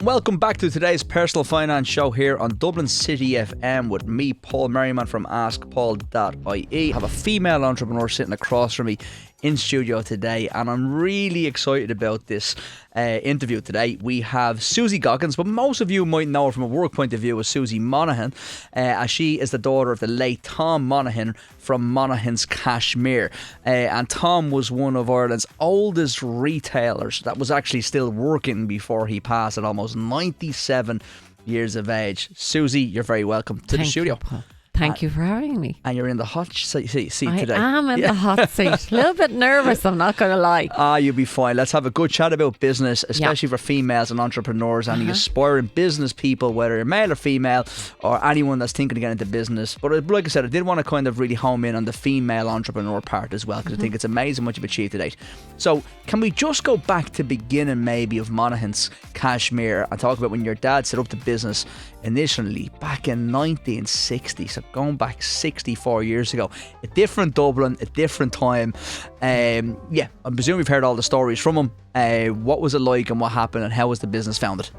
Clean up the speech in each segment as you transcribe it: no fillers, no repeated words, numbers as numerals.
welcome back to today's personal finance show here on Dublin City FM with me, Paul Merriman from AskPaul.ie. I have a female entrepreneur sitting across from me in studio today, and I'm really excited about this interview today. We have Susie Goggins, but most of you might know her from a work point of view as Susie Monaghan, as she is the daughter of the late Tom Monaghan from Monaghan's Cashmere. And Tom was one of Ireland's oldest retailers that was actually still working before he passed at almost 97 years of age. Susie, you're very welcome to the studio. You, Paul. Thank you for having me. And you're in the hot seat today. I am in the hot seat. A little bit nervous, I'm not going to lie. You'll be fine. Let's have a good chat about business, especially for females and entrepreneurs and aspiring business people, whether you're male or female, or anyone that's thinking of getting into business. But like I said, I did want to kind of really home in on the female entrepreneur part as well, because I think it's amazing what you've achieved to date. So can we just go back to beginning maybe of Monaghan's Cashmere and talk about when your dad set up the business initially back in 1960, so going back 64 years ago, a different Dublin, a different time. I'm presuming you've heard all the stories from him. What was it like and what happened and how was the business founded?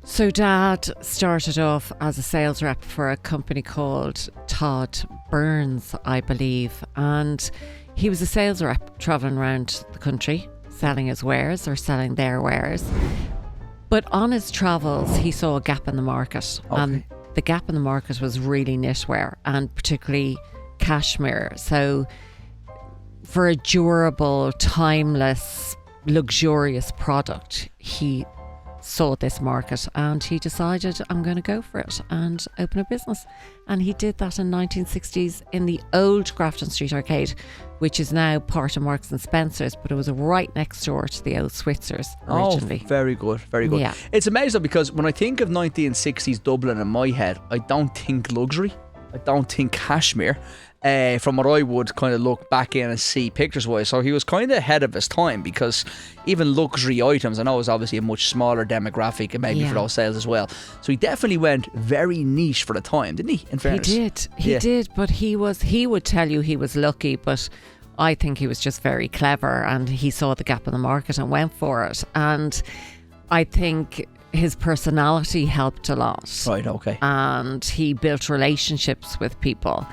So Dad started off as a sales rep for a company called Todd Burns, I believe, and he was a sales rep travelling around the country selling his wares or selling their wares. But on his travels, he saw a gap in the market. And the gap in the market was really knitwear, and particularly cashmere. So for a durable, timeless, luxurious product, he saw this market and he decided, I'm going to go for it and open a business. And he did that in 1960s in the old Grafton Street Arcade, which is now part of Marks and Spencer's, but it was right next door to the old Switzer's originally. Oh, very good, very good. Yeah. It's amazing because when I think of 1960s Dublin in my head, I don't think luxury, I don't think cashmere. From what I would kind of look back in and see pictures wise. So he was kind of ahead of his time, because even luxury items, I know it was obviously a much smaller demographic and maybe for those sales as well. So he definitely went very niche for the time, didn't he? In fairness. He did, but he would tell you he was lucky, but I think he was just very clever and he saw the gap in the market and went for it. And I think his personality helped a lot. Right, okay. And he built relationships with people.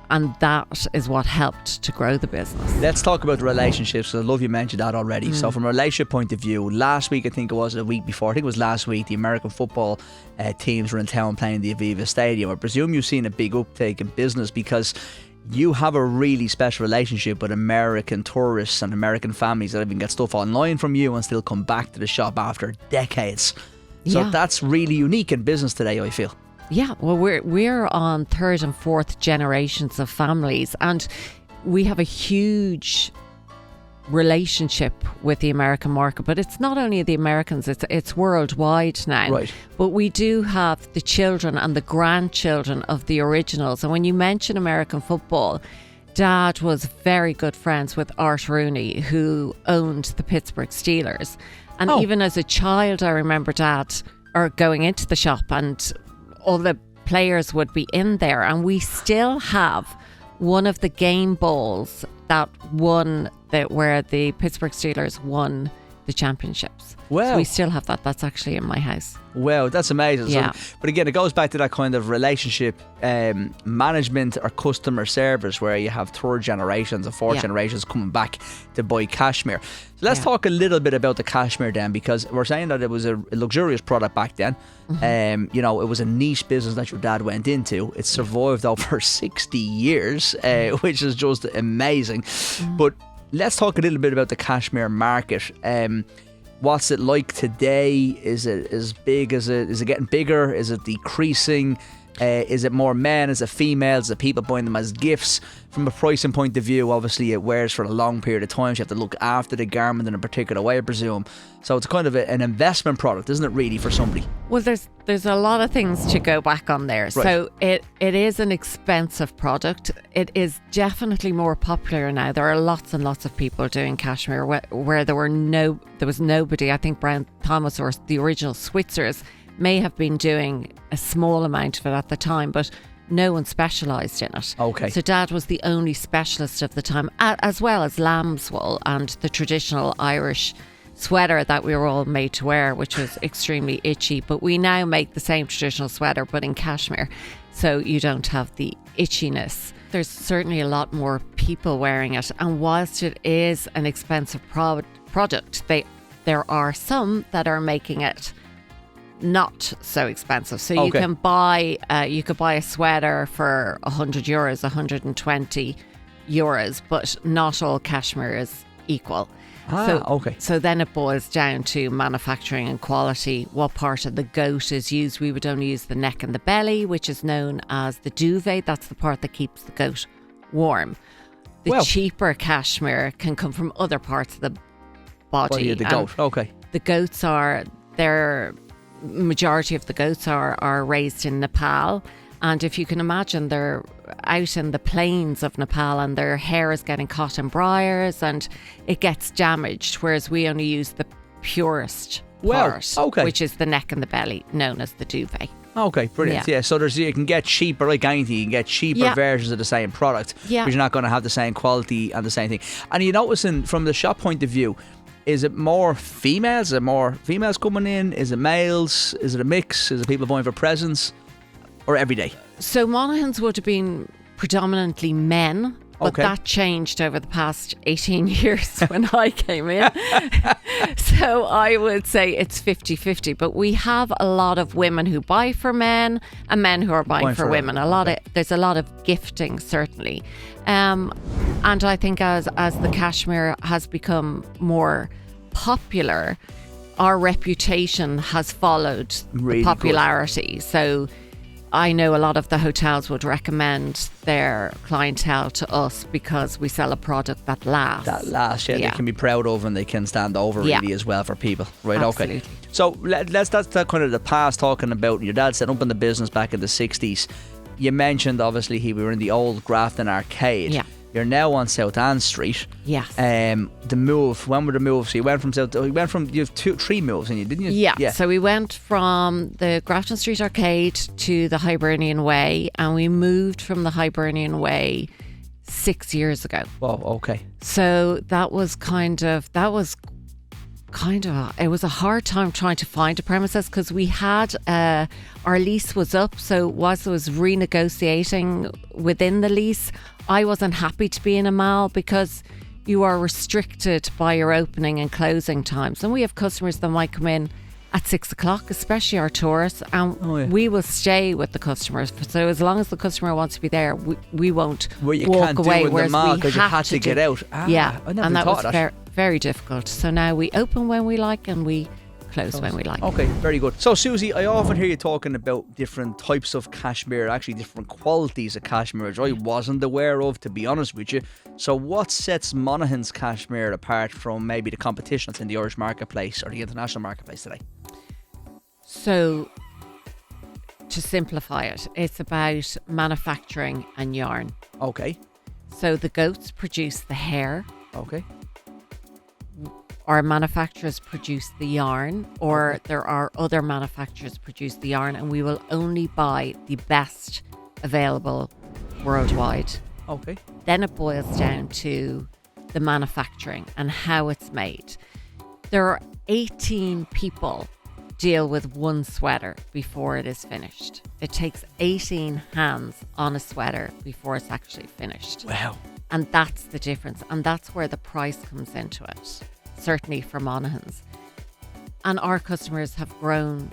And that is what helped to grow the business. Let's talk about the relationships. I love you mentioned that already. So from a relationship point of view, last week, I think it was a week before, I think it was last week, the American football teams were in town playing the Aviva Stadium. I presume you've seen a big uptake in business because you have a really special relationship with American tourists and American families that even get stuff online from you and still come back to the shop after decades. So that's really unique in business today, I feel. Yeah, well, we're on third and fourth generations of families, and we have a huge relationship with the American market. But it's not only the Americans; it's worldwide now. Right. But we do have the children and the grandchildren of the originals. And when you mention American football, Dad was very good friends with Art Rooney, who owned the Pittsburgh Steelers. And even as a child, I remember Dad going into the shop and all the players would be in there, and we still have one of the game balls that where the Pittsburgh Steelers won the championships. Wow. So we still have that. That's actually in my house. Wow, that's amazing. Yeah. So, but again, it goes back to that kind of relationship management or customer service where you have third generations and fourth generations coming back to buy cashmere. So let's talk a little bit about the cashmere then, because we're saying that it was a luxurious product back then. It was a niche business that your dad went into. It survived over 60 years, which is just amazing. But let's talk a little bit about the cashmere market. What's it like today? Is it as big as it? Is it getting bigger? Is it decreasing? Is it more men? Is it females? Is it people buying them as gifts? From a pricing point of view, obviously it wears for a long period of time, so you have to look after the garment in a particular way, I presume. So it's kind of an investment product, isn't it, really, for somebody? Well, there's a lot of things to go back on there. Right. So it is an expensive product. It is definitely more popular now. There are lots and lots of people doing cashmere where there was nobody. I think Brown Thomas or the original Switzer's may have been doing a small amount of it at the time, but no one specialised in it. Okay. So Dad was the only specialist of the time, as well as lamb's wool and the traditional Irish sweater that we were all made to wear, which was extremely itchy. But we now make the same traditional sweater, but in cashmere, so you don't have the itchiness. There's certainly a lot more people wearing it, and whilst it is an expensive product, there are some that are making it not so expensive. So you can buy you could buy a sweater for €100, €120, but not all cashmere is equal. So then it boils down to manufacturing and quality. What part of the goat is used? We would only use the neck and the belly, which is known as the duvet. That's the part that keeps the goat warm. The cheaper cashmere can come from other parts of the body. The goat. The goats majority of the goats are raised in Nepal. And if you can imagine, they're out in the plains of Nepal and their hair is getting caught in briars and it gets damaged, whereas we only use the purest part, which is the neck and the belly, known as the duvet. Okay, brilliant. Yeah, so you can get cheaper, like anything, you can get cheaper versions of the same product, but you're not going to have the same quality and the same thing. And you noticing from the shop point of view, is it more females? Is it more females coming in? Is it males? Is it a mix? Is it people buying for presents? Or every day? So Monaghan's would have been predominantly men, but that changed over the past 18 years when I came in. So I would say it's 50-50, but we have a lot of women who buy for men and men who are buying for women. There's a lot of gifting, certainly. And I think as the cashmere has become more popular, our reputation has followed the popularity. Good. So I know a lot of the hotels would recommend their clientele to us because we sell a product that lasts. They can be proud of and they can stand over really as well for people. Right, absolutely. Okay. So that's kind of the past, talking about your dad setting up in the business back in the 60s. You mentioned, obviously, we were in the old Grafton Arcade. Yeah. You're now on South Ann Street. Yes. The move, when were the moves? So you went from you have three moves, didn't you? Yeah. So we went from the Grafton Street Arcade to the Hibernian Way, and we moved from the Hibernian Way 6 years ago. Wow, okay. So it was a hard time trying to find a premises because we had our lease was up, so whilst I was renegotiating within the lease, I wasn't happy to be in a mall because you are restricted by your opening and closing times. And we have customers that might come in at 6 o'clock, especially our tourists, and we will stay with the customers. So as long as the customer wants to be there, we won't walk away. Do in the mall because you had to get out. I never thought that was very difficult. So now we open when we like and we close when we like. Okay, very good. So Susie, I often hear you talking about different types of cashmere, actually different qualities of cashmere, which I wasn't aware of, to be honest with you. So what sets Monaghan's cashmere apart from maybe the competition that's in the Irish marketplace or the international marketplace today? So to simplify it, it's about manufacturing and yarn. Okay. So the goats produce the hair. Okay. Our manufacturers produce the yarn, or there are other manufacturers produce the yarn, and we will only buy the best available worldwide. Okay. Then it boils down to the manufacturing and how it's made. There are 18 people deal with one sweater before it is finished. It takes 18 hands on a sweater before it's actually finished. Wow. And that's the difference, and that's where the price comes into it. Certainly for Monaghan's. And our customers have grown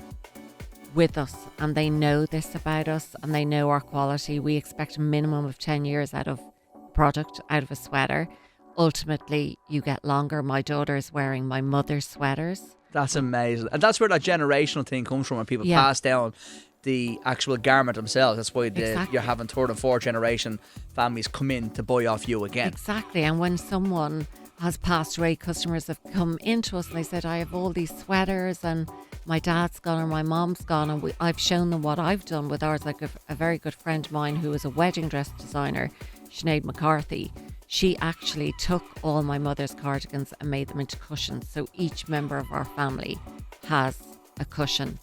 with us and they know this about us and they know our quality. We expect a minimum of 10 years out of product, out of a sweater. Ultimately, you get longer. My daughter is wearing my mother's sweaters. That's amazing. And that's where that generational thing comes from, when people pass down the actual garment themselves. That's why you're having third and fourth generation families come in to buy off you again. Exactly. And when someone has passed away, customers have come into us and they said, I have all these sweaters and my dad's gone or my mom's gone, and I've shown them what I've done with ours. Like a very good friend of mine who was a wedding dress designer, Sinead McCarthy, she actually took all my mother's cardigans and made them into cushions. So each member of our family has a cushion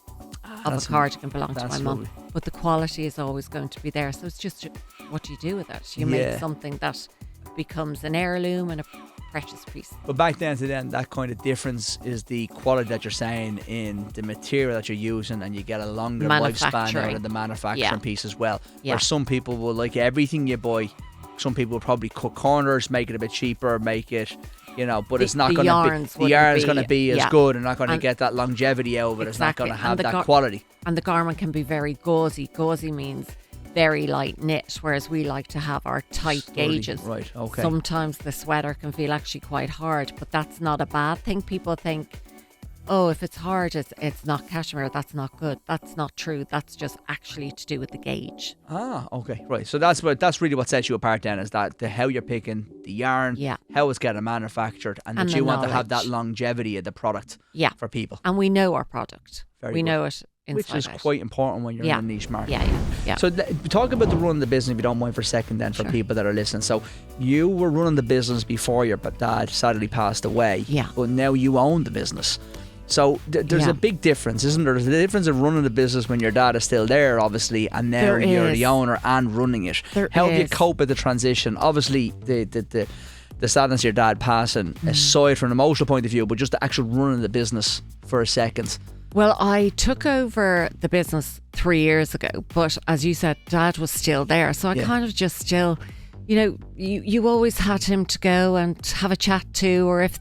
of a cardigan belonging to my mum. But the quality is always going to be there. So it's just what you do with it. You make something that becomes an heirloom and a precious piece. But back then to then, that kind of difference is the quality that you're saying in the material that you're using, and you get a longer lifespan out of the manufacturing piece as well. Yeah. Where some people will like everything you buy. Some people will probably cut corners, make it a bit cheaper, make it, but it's not going to be, the yarn's going to be as good, and not going to get that longevity out of it. It's not going to have that quality. And the garment can be very gauzy. Gauzy means very light knit, whereas we like to have our tight gauges. Right, okay. Sometimes the sweater can feel actually quite hard, but that's not a bad thing. People think, oh, if it's hard, it's not cashmere, that's not good. That's not true. That's just actually to do with the gauge. Ah, okay, right. So that's really what sets you apart then, is that how you're picking the yarn, how it's getting manufactured, and that you want to have that longevity of the product for people. And we know our product. We know it. Which is quite important when you're in a niche market. Yeah. So talk about the run of the business, if you don't mind, for a second then, for people that are listening. So you were running the business before your dad sadly passed away. Yeah. But now you own the business. So there's a big difference, isn't there? There's a difference of running the business when your dad is still there, obviously, and now you're the owner and running it. How have you cope with the transition? Obviously, the sadness of your dad passing, aside from an emotional point of view, but just the actual running the business for a second. Well, I took over the business 3 years ago, but as you said, Dad was still there. So I kind of just still, you always had him to go and have a chat to, or if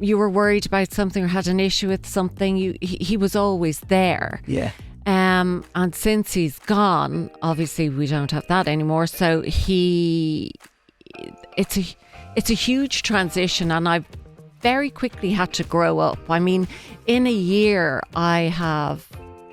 you were worried about something or had an issue with something, he was always there. Yeah. And since he's gone, obviously we don't have that anymore. So it's a huge transition, and I've very quickly had to grow up. I mean, in a year, I have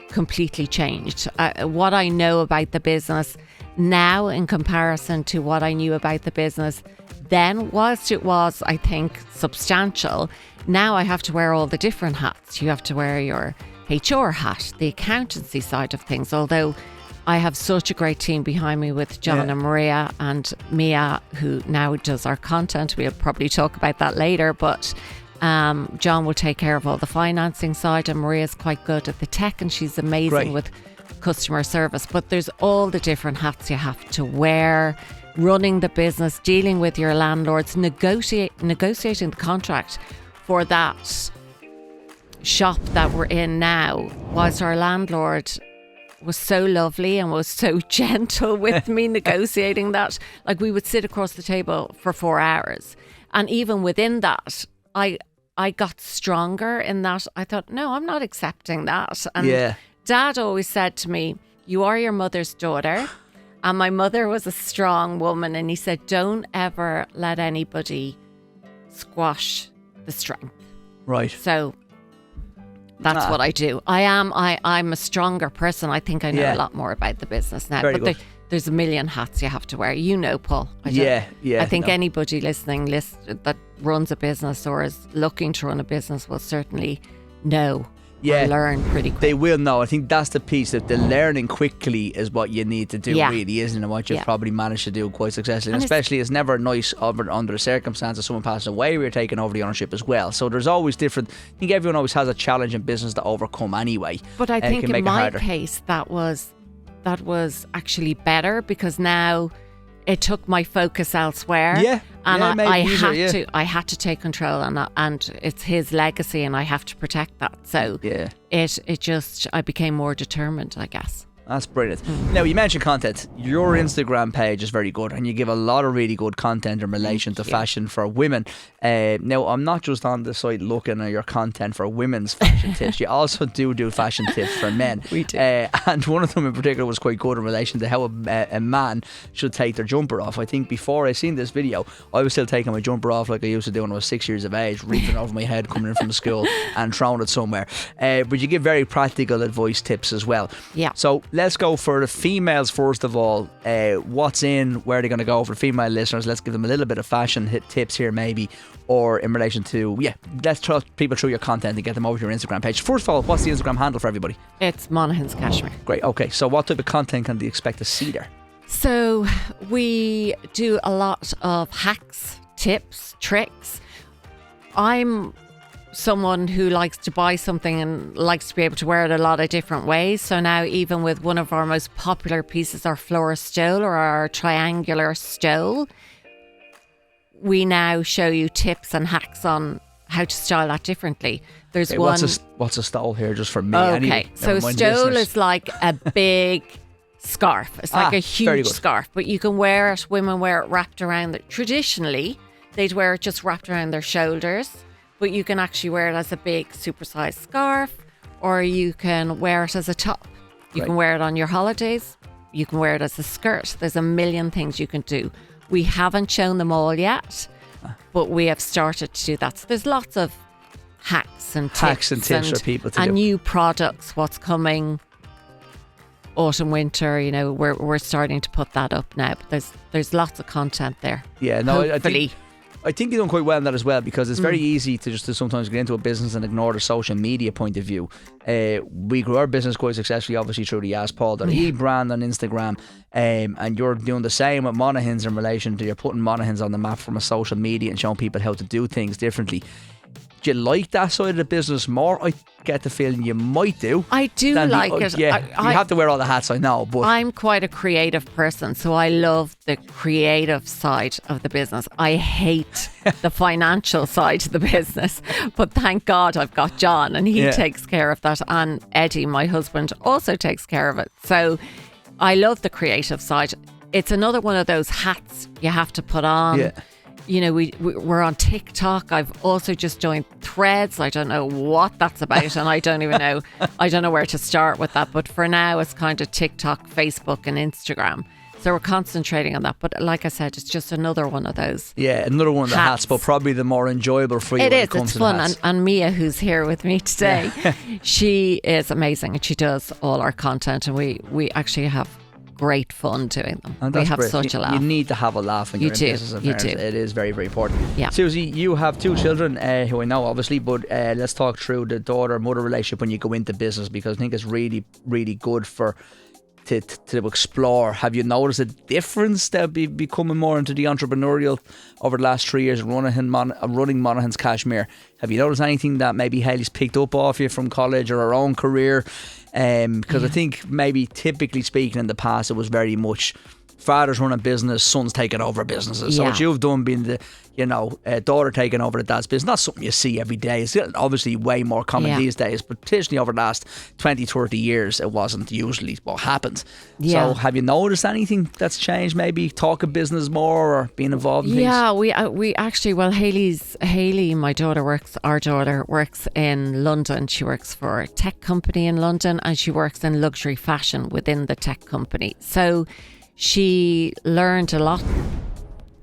completely changed. What I know about the business now in comparison to what I knew about the business then, whilst it was, I think, substantial, now I have to wear all the different hats. You have to wear your HR hat, the accountancy side of things, although I have such a great team behind me with John and Maria and Mia, who now does our content. We'll probably talk about that later, but John will take care of all the financing side, and Maria's quite good at the tech, and she's amazing with customer service. But there's all the different hats you have to wear, running the business, dealing with your landlords, negotiating the contract for that shop that we're in now, whilst our landlord was so lovely and was so gentle with me negotiating that. Like, we would sit across the table for 4 hours, and even within that I got stronger in that. I thought, no, I'm not accepting that. And Dad always said to me, you are your mother's daughter. And my mother was a strong woman, and he said, don't ever let anybody squash the strength. Right. So that's what I do. I'm a stronger person. I think I know a lot more about the business now. Very good. There's a million hats you have to wear. Paul. I think anybody listening that runs a business or is looking to run a business will certainly know. Learn pretty quick. They will know. I think that's the piece, that the learning quickly is what you need to do, really, isn't it? What you've probably managed to do quite successfully. And especially, it's never nice under the circumstances someone passing away where you're taking over the ownership as well. So there's always different. I think everyone always has a challenge in business to overcome anyway. But I think in my case, that was actually better, because now it took my focus elsewhere. I had to take control, and it's his legacy, and I have to protect that. So I became more determined, I guess. That's brilliant. Now, you mentioned content. Your Instagram page is very good, and you give a lot of really good content in relation to fashion for women. Now, I'm not just on the site looking at your content for women's fashion tips. You also do fashion tips for men. We do. And one of them in particular was quite good in relation to how a man should take their jumper off. I think before I seen this video, I was still taking my jumper off like I used to do when I was 6 years of age, reaching over my head coming in from school and throwing it somewhere. But you give very practical advice tips as well. Yeah. So let's go for the females first of all. What's in, where are they going to go for female listeners? Let's give them a little bit of fashion tips here maybe, or in relation to, let's trust people through your content and get them over to your Instagram page. First of all, what's the Instagram handle for everybody? It's Monaghan's Cashmere. Great, okay. So what type of content can they expect to see there? So we do a lot of hacks, tips, tricks. I'm someone who likes to buy something and likes to be able to wear it a lot of different ways. So now, even with one of our most popular pieces, our floral stole or our triangular stole, we now show you tips and hacks on how to style that differently. There's Okay, one. what's a stole here just for me? Okay, Anyway, so a never mind stole listeners. is like a big scarf. It's like a very huge good. scarf, but you can wear it. Women wear it wrapped around. Traditionally, they'd wear it just wrapped around their shoulders, but you can actually wear it as a big supersized scarf, or you can wear it as a top. You can wear it on your holidays. You can wear it as a skirt. There's a million things you can do. We haven't shown them all yet, but we have started to do that. So there's lots of hacks and tips for people to and do. new products. What's coming autumn, winter, you know, we're starting to put that up now. But there's lots of content there. Yeah, no, Hopefully. I think you're doing quite well in that as well, because it's very easy to sometimes get into a business and ignore the social media point of view. We grew our business quite successfully, obviously, through the AskPaul.e brand on Instagram, and you're doing the same with Monaghan's in relation to you're putting Monaghan's on the map from a social media and showing people how to do things differently. Do you like that side of the business more? I get the feeling you might do. I do like it. Yeah, you have to wear all the hats, I know, but I'm quite a creative person, so I love the creative side of the business. I hate the financial side of the business, but thank God I've got John and he takes care of that, and Eddie, my husband, also takes care of it. So I love the creative side. It's another one of those hats you have to put on. Yeah. You know, we're on TikTok. I've also just joined Threads. I don't know what that's about, and I don't even know. I don't know where to start with that. But for now, it's kind of TikTok, Facebook, and Instagram. So we're concentrating on that. But like I said, it's just another one of those. yeah, another one of the hats, but probably the more enjoyable for you. It when is. It comes It's to fun. the hats. And Mia, who's here with me today, she is amazing, and she does all our content, and we actually have great fun doing them. And We that's have great. such a laugh. You need to have a laugh when You you're do, in business. in you fairness. do. It is very, very important. Yeah. Susie, you have two children who I know, obviously, but let's talk through the daughter-mother relationship when you go into business, because I think it's really, really good to explore. Have you noticed a difference that becoming more into the entrepreneurial over the last 3 years, running Monaghan's Cashmere? Have you noticed anything that maybe Hayley's picked up off you from college or her own career? Because I think maybe typically speaking in the past it was very much fathers running business, sons taking over businesses. So what you've done being the daughter taking over the dad's business, not something you see every day. It's obviously way more common these days, but traditionally over the last 20, 30 years it wasn't usually what happened. So have you noticed anything that's changed, maybe talking business more or being involved in things? Yeah, we actually, well, Hayley, my daughter, our daughter works in London. She works for a tech company in London, and she works in luxury fashion within the tech company. So she learned a lot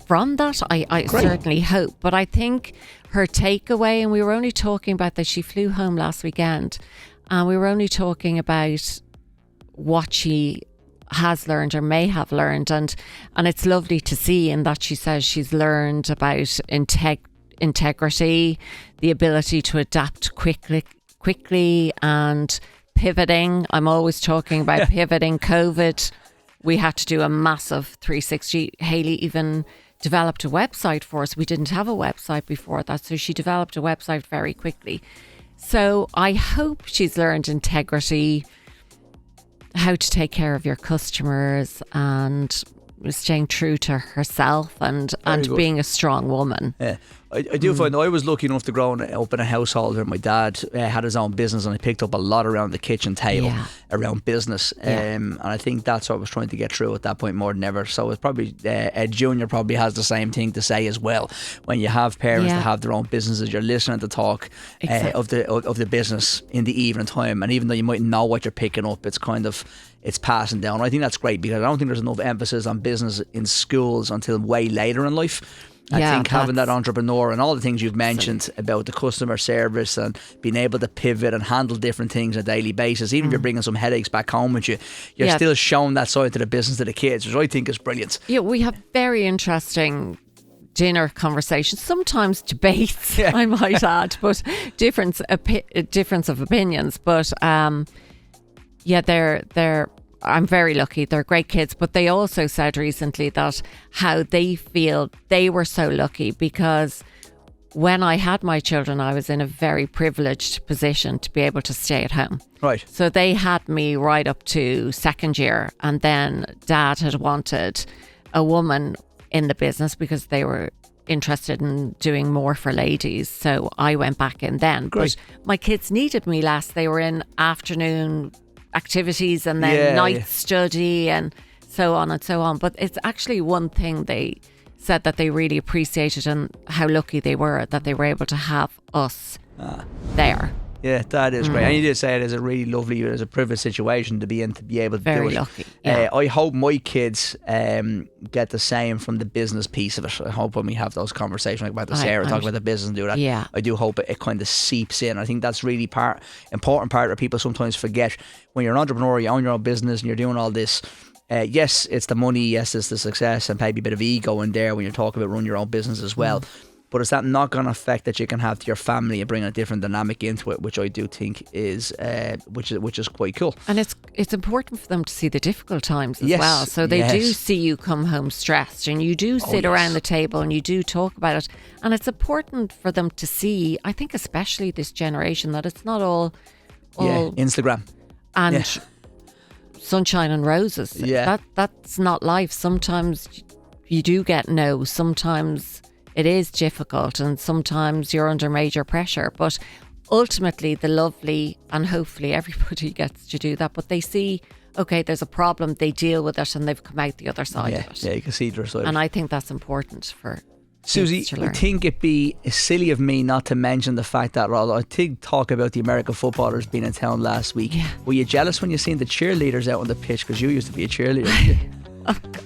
from that, I certainly hope. But I think her takeaway, and we were only talking about that, she flew home last weekend, and we were only talking about what she has learned or may have learned, and it's lovely to see in that she says she's learned about integrity, the ability to adapt quickly and pivoting. I'm always talking about pivoting. COVID, we had to do a massive 360. Hayley even developed a website for us. We didn't have a website before that, so she developed a website very quickly. So I hope she's learned integrity, how to take care of your customers, and staying true to herself and being a strong woman. Yeah. I do find I was lucky enough to grow up in a household where my dad had his own business, and I picked up a lot around the kitchen table around business, and I think that's what I was trying to get through at that point more than ever. So it's probably Ed Junior probably has the same thing to say as well. When you have parents that have their own businesses, you're listening to talk of the business in the evening time, and even though you might know what you're picking up, it's passing down. I think that's great, because I don't think there's enough emphasis on business in schools until way later in life. I think having that entrepreneur and all the things you've mentioned about the customer service and being able to pivot and handle different things on a daily basis, even if you're bringing some headaches back home with you, you're still showing that side to the business to the kids, which I think is brilliant. Yeah, we have very interesting dinner conversations, sometimes debates, I might add, but difference of opinions. But they're I'm very lucky. They're great kids, but they also said recently that how they feel they were so lucky, because when I had my children, I was in a very privileged position to be able to stay at home. Right. So they had me right up to second year, and then Dad had wanted a woman in the business because they were interested in doing more for ladies, so I went back in then. Great. But my kids needed me less. They were in afternoon activities and then night study and so on and so on. But it's actually one thing they said that they really appreciated, and how lucky they were that they were able to have us there. Yeah, that is great. And you did say it is a really lovely, it's a privileged situation to be in, to be able to do it. Very lucky. Yeah. I hope my kids get the same from the business piece of it. I hope when we have those conversations like about the Sarah, talk about the business and do that. Yeah. I do hope it kind of seeps in. I think that's really important part that people sometimes forget. When you're an entrepreneur, you own your own business and you're doing all this. Yes, it's the money. Yes, it's the success, and maybe a bit of ego in there when you're talking about running your own business as well. But it's that knock-on effect that you can have to your family and bring a different dynamic into it, which I do think is which is quite cool. And it's important for them to see the difficult times as well. So they do see you come home stressed, and you do sit around the table and you do talk about it. And it's important for them to see, I think especially this generation, that it's not all Instagram and sunshine and roses. Yeah. That's not life. Sometimes you do get no. Sometimes it is difficult, and sometimes you're under major pressure. But ultimately, the lovely, and hopefully everybody gets to do that, but they see, okay, there's a problem, they deal with it, and they've come out the other side of it. Yeah, you can see the other side. And I think that's important for Susie, kids to learn. I think it'd be silly of me not to mention the fact that, although I think talk about the American footballers being in town last week, were you jealous when you seen the cheerleaders out on the pitch? Because you used to be a cheerleader, didn't you? Oh God.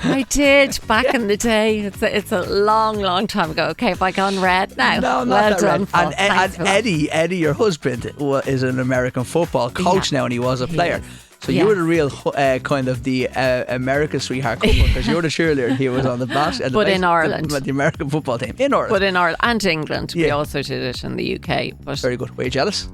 I did back in the day. It's a long time ago. Okay, have I gone red now? No, not well that done, red. Paul. And Eddie, your husband, is an American football coach now, and he was a player. So you were the real kind of the American sweetheart couple, because you were the cheerleader and he was on the basket. But in Ireland. The American football team. In Ireland. But in Ireland and England. We also did it in the UK. But very good. Were you jealous?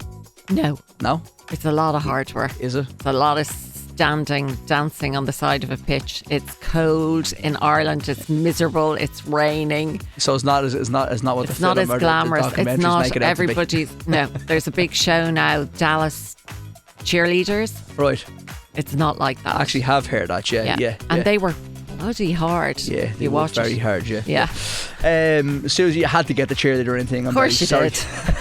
No. No? It's a lot of hard work. Is it? It's a lot of standing, dancing on the side of a pitch. It's cold in Ireland. It's miserable. It's raining. So it's not what it's the not film as glamorous. documentaries It's not make it out to be. everybody's. No, there's a big show now. Dallas cheerleaders. Right. It's not like that. I actually have heard that. Yeah. And they were bloody hard. Yeah, they you were watch very it. hard. Yeah. Yeah. Susie, you had to get the cheerleader in thing. Of course you did.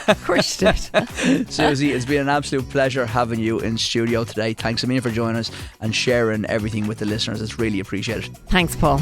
Of course you did. Susie, it's been an absolute pleasure having you in studio today. Thanks a million for joining us and sharing everything with the listeners. It's really appreciated. Thanks, Paul.